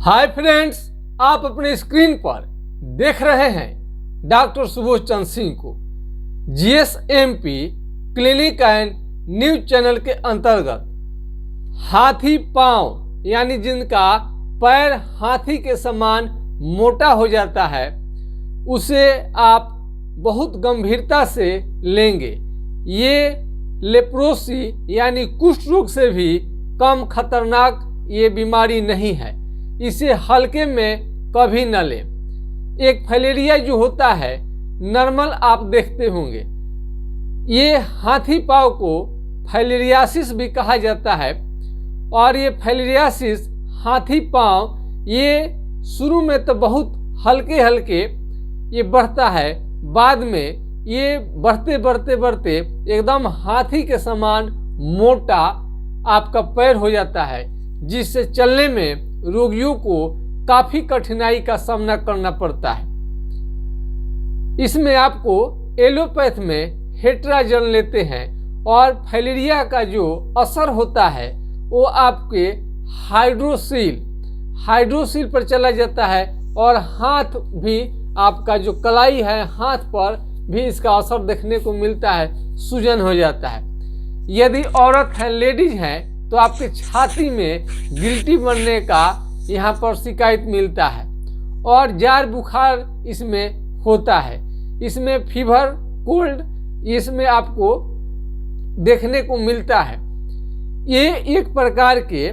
Hi friends, आप अपने screen पर देख रहे हैं डॉक्टर सुबोध चंद्र सिंह को जीएसएमपी क्लिनिक एंड न्यूज चैनल के अंतर्गत हाथी पांव यानी जिनका पैर हाथी के समान मोटा हो जाता है उसे आप बहुत गंभीरता से लेंगे। ये लेप्रोसी यानी कुष्ठ रोग से भी कम खतरनाक ये बीमारी नहीं है, इसे हल्के में कभी न लें। एक फाइलेरिया जो होता है नॉर्मल आप देखते होंगे, ये हाथी पांव को फाइलेरियासिस भी कहा जाता है। और ये फाइलेरियासिस हाथी पांव ये शुरू में तो बहुत हल्के हल्के ये बढ़ता है, बाद में ये बढ़ते बढ़ते बढ़ते एकदम हाथी के समान मोटा आपका पैर हो जाता है, जिससे चलने में रोगियों को काफी कठिनाई का सामना करना पड़ता है। इसमें आपको एलोपैथ में हेट्राजन लेते हैं और फाइलेरिया का जो असर होता है वो आपके हाइड्रोसील पर चला जाता है और हाथ भी आपका जो कलाई है हाथ पर भी इसका असर देखने को मिलता है, सूजन हो जाता है। यदि औरत है लेडीज है तो आपके छाती में गिल्टी बनने का यहाँ पर शिकायत मिलता है और जार बुखार इसमें होता है। इसमें फीवर कोल्ड इसमें आपको देखने को मिलता है। ये एक प्रकार के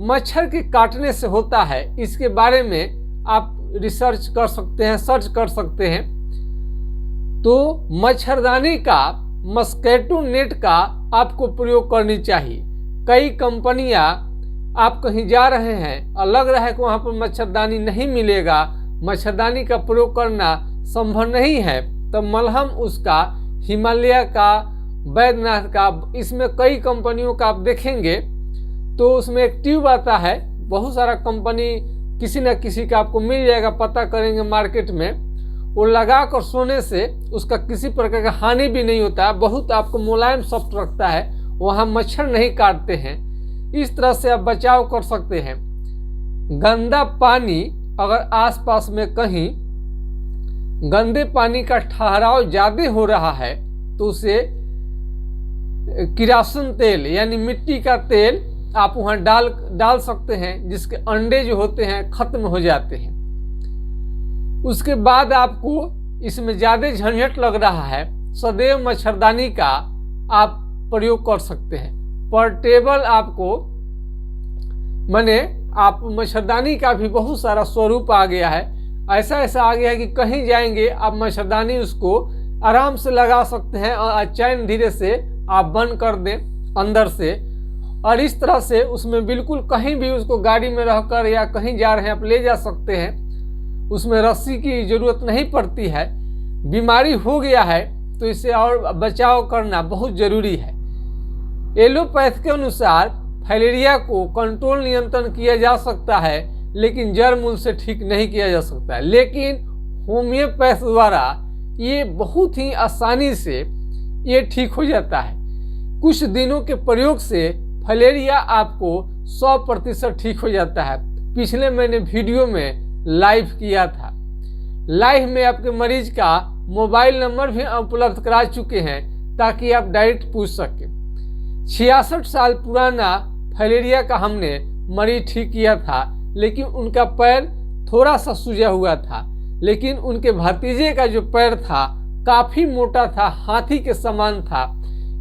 मच्छर के काटने से होता है। इसके बारे में आप रिसर्च कर सकते हैं, सर्च कर सकते हैं। तो मच्छरदानी का मस्कीटो नेट का आपको प्रयोग करनी चाहिए। कई कंपनियां आप कहीं जा रहे हैं और लग रहा है कि वहाँ पर मच्छरदानी नहीं मिलेगा, मच्छरदानी का प्रयोग करना संभव नहीं है, तो मलहम उसका हिमालय का, बैद्यनाथ का, इसमें कई कंपनियों का आप देखेंगे तो उसमें एक ट्यूब आता है। बहुत सारा कंपनी किसी न किसी का आपको मिल जाएगा, पता करेंगे मार्केट में। वो लगा कर सोने से उसका किसी प्रकार का हानि भी नहीं होता है, बहुत आपको मुलायम सॉफ्ट रखता है, वहाँ मच्छर नहीं काटते हैं। इस तरह से आप बचाव कर सकते हैं। गंदा पानी अगर आसपास में कहीं गंदे पानी का ठहराव ज़्यादा हो रहा है तो उसे किरासन तेल यानी मिट्टी का तेल आप वहाँ डाल सकते हैं, जिसके अंडे जो होते हैं खत्म हो जाते हैं। उसके बाद आपको इसमें ज़्यादा झंझट लग रहा है, सदैव मच्छरदानी का आप प्रयोग कर सकते हैं। पोर्टेबल आपको माने आप मच्छरदानी का भी बहुत सारा स्वरूप आ गया है। ऐसा आ गया है कि कहीं जाएंगे आप मच्छरदानी उसको आराम से लगा सकते हैं और चैन धीरे से आप बंद कर दें अंदर से, और इस तरह से उसमें बिल्कुल कहीं भी उसको गाड़ी में रहकर या कहीं जा रहे हैं आप ले जा सकते हैं। उसमें रस्सी की ज़रूरत नहीं पड़ती है। बीमारी हो गया है तो इससे और बचाव करना बहुत ज़रूरी है। एलोपैथ के अनुसार फाइलेरिया को कंट्रोल नियंत्रण किया जा सकता है, लेकिन जड़ मूल से ठीक नहीं किया जा सकता है। लेकिन होम्योपैथ द्वारा ये बहुत ही आसानी से ये ठीक हो जाता है। कुछ दिनों के प्रयोग से फाइलेरिया आपको 100% ठीक हो जाता है। पिछले मैंने वीडियो में लाइव किया था। लाइव में आपके मरीज का मोबाइल नंबर भी उपलब्ध करा चुके हैं ताकि आप डायरेक्ट पूछ सकें। 66 साल पुराना फाइलेरिया का हमने मरीज ठीक किया था, लेकिन उनका पैर थोड़ा सा सूजा हुआ था, लेकिन उनके भतीजे का जो पैर था काफ़ी मोटा था, हाथी के समान था।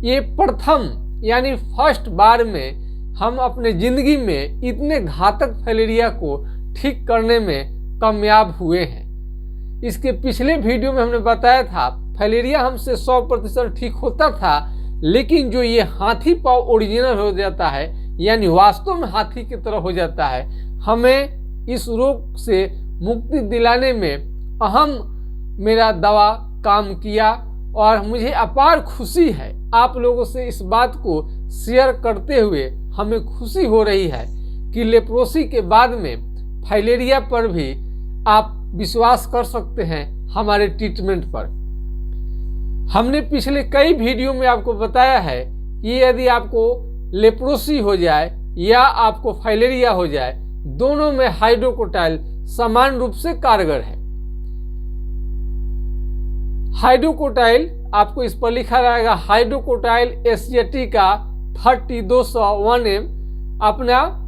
ये प्रथम यानी फर्स्ट बार में हम अपने ज़िंदगी में इतने घातक फाइलेरिया को ठीक करने में कामयाब हुए हैं। इसके पिछले वीडियो में हमने बताया था फाइलेरिया हमसे 100% ठीक होता था, लेकिन जो ये हाथी पांव ओरिजिनल हो जाता है यानी वास्तव में हाथी की तरह हो जाता है, हमें इस रोग से मुक्ति दिलाने में अहम मेरा दवा काम किया। और मुझे अपार खुशी है आप लोगों से इस बात को शेयर करते हुए। हमें खुशी हो रही है कि लेप्रोसी के बाद में फाइलेरिया पर भी आप विश्वास कर सकते हैं हमारे ट्रीटमेंट पर। हमने पिछले कई वीडियो में आपको बताया है कि यदि आपको लेप्रोसी हो जाए या आपको फाइलेरिया हो जाए, दोनों में हाइड्रोकोटाइल समान रूप से कारगर है। हाइड्रोकोटाइल आपको इस पर लिखा रहेगा हाइड्रोकोटाइल एसिएटी का 30-200 अपना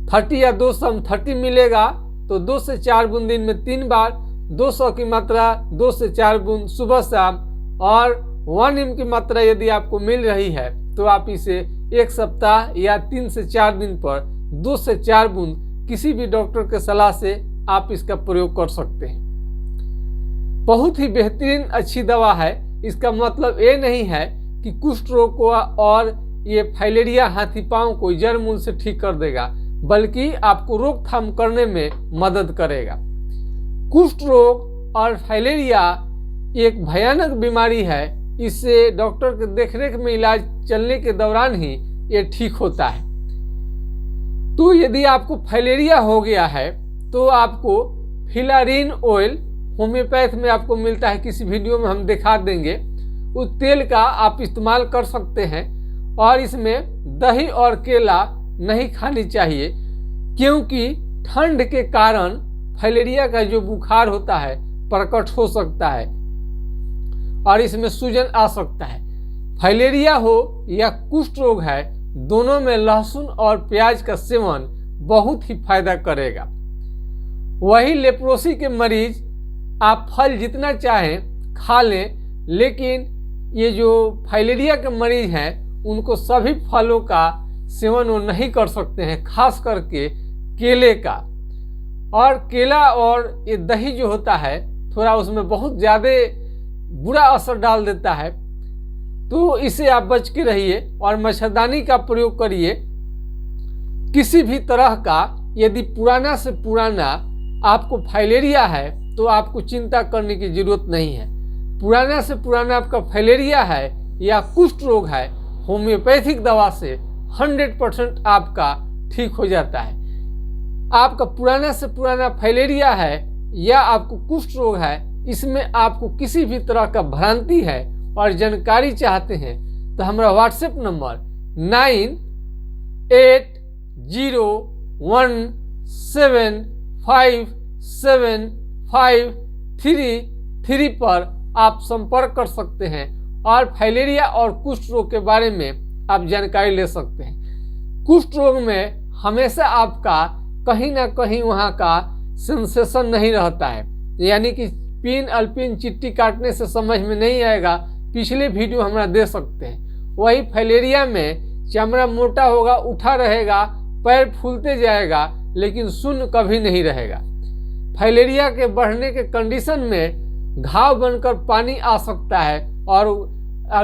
30 या 200 30 मिलेगा तो 2 से 4 बूंद दिन में 3 बार, 200 की मात्रा 2 से 4 बूंद सुबह शाम, और 1 m की मात्रा यदि आपको मिल रही है तो आप इसे एक सप्ताह या 3 से 4 दिन पर 2 से 4 बूंद किसी भी डॉक्टर के सलाह से आप इसका प्रयोग कर सकते हैं। बहुत ही बेहतरीन अच्छी दवा है। इसका मतलब ये नहीं है कि कुष्ठ रोग को और ये फाइलेरिया हाथी पांव को जड़ मूल से ठीक कर देगा, बल्कि आपको रोकथाम करने में मदद करेगा। कुष्ठ रोग और फाइलेरिया एक भयानक बीमारी है। इससे डॉक्टर के देखरेख में इलाज चलने के दौरान ही ये ठीक होता है। तो यदि आपको फाइलेरिया हो गया है तो आपको फिलारिन ऑयल होम्योपैथ में आपको मिलता है, किसी वीडियो में हम दिखा देंगे, उस तेल का आप इस्तेमाल कर सकते हैं। और इसमें दही और केला नहीं खानी चाहिए, क्योंकि ठंड के कारण फाइलेरिया का जो बुखार होता है प्रकट हो सकता है और इसमें सूजन आ सकता है। फाइलेरिया हो या कुष्ठ रोग है, दोनों में लहसुन और प्याज का सेवन बहुत ही फायदा करेगा। वही लेप्रोसी के मरीज आप फल जितना चाहें खा लें, लेकिन ये जो फाइलेरिया के मरीज हैं उनको सभी फलों का सेवन वो नहीं कर सकते हैं, खास करके केले का। और केला और ये दही जो होता है थोड़ा उसमें बहुत ज़्यादा बुरा असर डाल देता है, तो इसे आप बच के रहिए और मच्छरदानी का प्रयोग करिए। किसी भी तरह का यदि पुराना से पुराना आपको फाइलेरिया है तो आपको चिंता करने की जरूरत नहीं है। पुराना से पुराना आपका फाइलेरिया है या कुष्ठ रोग है, होम्योपैथिक दवा से 100% आपका ठीक हो जाता है। आपका पुराना से पुराना फाइलेरिया है या आपको कुष्ठ रोग है, इसमें आपको किसी भी तरह का भ्रांति है और जानकारी चाहते हैं तो हमारा व्हाट्सएप नंबर 9801757533 पर आप संपर्क कर सकते हैं और फाइलेरिया और कुष्ठ रोग के बारे में आप जानकारी ले सकते हैं। कुष्ठ रोग में हमेशा आपका कहीं ना कहीं वहाँ का सेंसेशन नहीं रहता है, यानी कि पिन अल्पिन चिट्ठी काटने से समझ में नहीं आएगा, पिछले वीडियो हमारा दे सकते हैं। वही फाइलेरिया में चमड़ा मोटा होगा, उठा रहेगा, पैर फूलते जाएगा, लेकिन शून्य कभी नहीं रहेगा। फाइलेरिया के बढ़ने के कंडीशन में घाव बनकर पानी आ सकता है और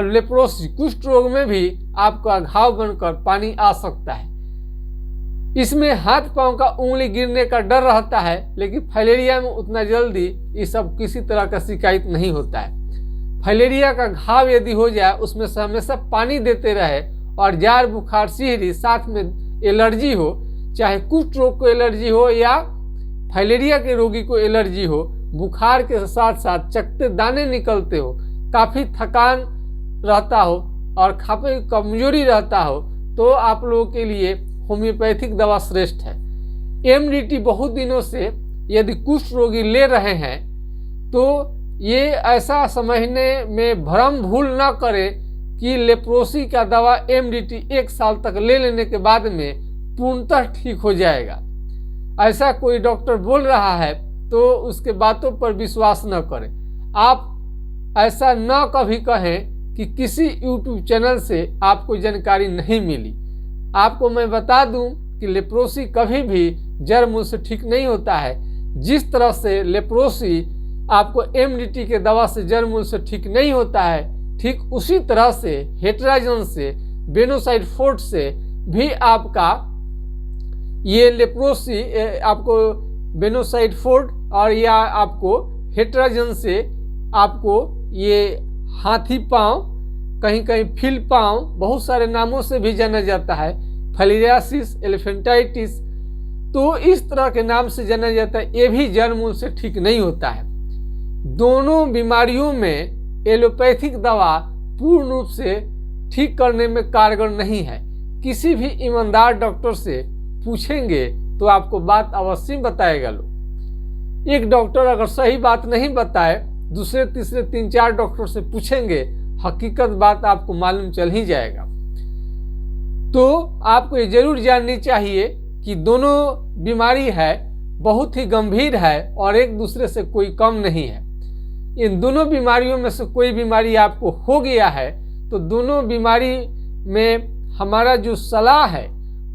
लेप्रोसी कुष्ठ रोग में भी आपका घाव बनकर पानी आ सकता है। इसमें हाथ पांव का उंगली गिरने का डर रहता है, लेकिन फाइलेरिया में उतना जल्दी ये सब किसी तरह का शिकायत नहीं होता है। फाइलेरिया का घाव यदि हो जाए उसमें से हमेशा पानी देते रहे और जार बुखार सिहरी साथ में एलर्जी हो, चाहे कुष्ठ रोग को एलर्जी हो या फाइलेरिया के रोगी को एलर्जी हो, बुखार के साथ साथ चकते दाने निकलते हो, काफ़ी थकान रहता हो और काफ़ी कमजोरी रहता हो, तो आप लोगों के लिए होम्योपैथिक दवा श्रेष्ठ है। एमडीटी बहुत दिनों से यदि कुष्ठ रोगी ले रहे हैं तो ये ऐसा समझने में भ्रम भूल न करें कि लेप्रोसी का दवा एमडीटी 1 साल तक ले लेने के बाद में पूर्णतः ठीक हो जाएगा। ऐसा कोई डॉक्टर बोल रहा है तो उसके बातों पर विश्वास न करें। आप ऐसा न कभी कहें कि किसी यूट्यूब चैनल से आपको जानकारी नहीं मिली। आपको मैं बता दूं कि लेप्रोसी कभी भी जड़ मूल से ठीक नहीं होता है। जिस तरह से लेप्रोसी आपको एमडीटी के दवा से जड़ मूल से ठीक नहीं होता है, ठीक उसी तरह से हेटेराजन से, बेनोसाइड फोर्ट से भी आपका ये लेप्रोसी आपको बेनोसाइड फोर्ट और या आपको हेटेराजन से आपको ये हाथी पांव, कहीं कहीं फील पांव, बहुत सारे नामों से भी जाना जाता है, फाइलेरियासिस, एलिफेंटाइटिस, तो इस तरह के नाम से जाना जाता है। ये भी जड़ मूल से ठीक नहीं होता है। दोनों बीमारियों में एलोपैथिक दवा पूर्ण रूप से ठीक करने में कारगर नहीं है। किसी भी ईमानदार डॉक्टर से पूछेंगे तो आपको बात अवश्य बताएगा लोग। एक डॉक्टर अगर सही बात नहीं बताए, दूसरे तीसरे 3-4 डॉक्टर से पूछेंगे, हकीकत बात आपको मालूम चल ही जाएगा। तो आपको ये जरूर जाननी चाहिए कि दोनों बीमारी है, बहुत ही गंभीर है और एक दूसरे से कोई कम नहीं है। इन दोनों बीमारियों में से कोई बीमारी आपको हो गया है तो दोनों बीमारी में हमारा जो सलाह है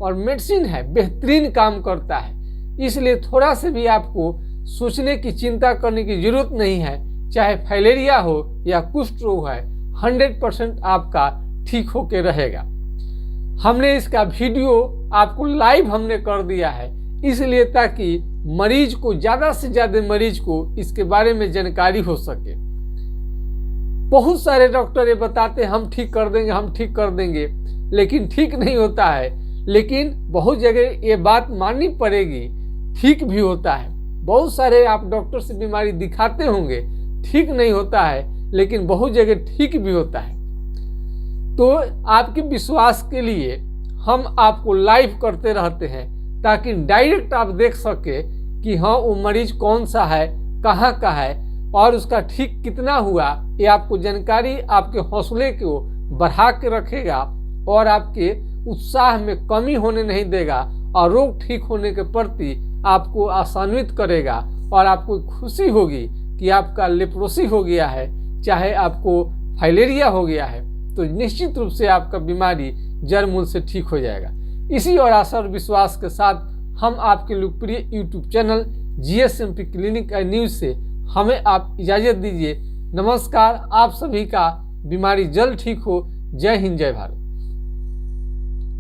और मेडिसिन है बेहतरीन काम करता है। इसलिए थोड़ा से भी आपको सोचने की चिंता करने की जरूरत नहीं है। चाहे फाइलेरिया हो या कुष्ठ रोग है, 100% आपका ठीक होके रहेगा। हमने इसका वीडियो आपको लाइव हमने कर दिया है, इसलिए ताकि मरीज को, ज़्यादा से ज़्यादा मरीज को इसके बारे में जानकारी हो सके। बहुत सारे डॉक्टर ये बताते हैं हम ठीक कर देंगे, हम ठीक कर देंगे, लेकिन ठीक नहीं होता है। लेकिन बहुत जगह ये बात माननी पड़ेगी, ठीक भी होता है। बहुत सारे आप डॉक्टर से बीमारी दिखाते होंगे, ठीक नहीं होता है, लेकिन बहुत जगह ठीक भी होता है। तो आपके विश्वास के लिए हम आपको लाइव करते रहते हैं ताकि डायरेक्ट आप देख सके कि हाँ वो मरीज कौन सा है, कहाँ का है और उसका ठीक कितना हुआ। ये आपको जानकारी आपके हौसले को बढ़ा के रखेगा और आपके उत्साह में कमी होने नहीं देगा और रोग ठीक होने के प्रति आपको आसान्वित करेगा और आपको खुशी होगी कि आपका लेप्रोसी हो गया है, चाहे आपको फाइलेरिया हो गया है, तो निश्चित रूप से आपका बीमारी जड़ मूल से ठीक हो जाएगा। इसी और आशा और विश्वास के साथ हम आपके लोकप्रिय YouTube channel GSMP clinic and news से हमें आप इजाज़त दीजिए। नमस्कार, आप सभी का बीमारी जल्द ठीक हो। जय हिंद, जय भारत।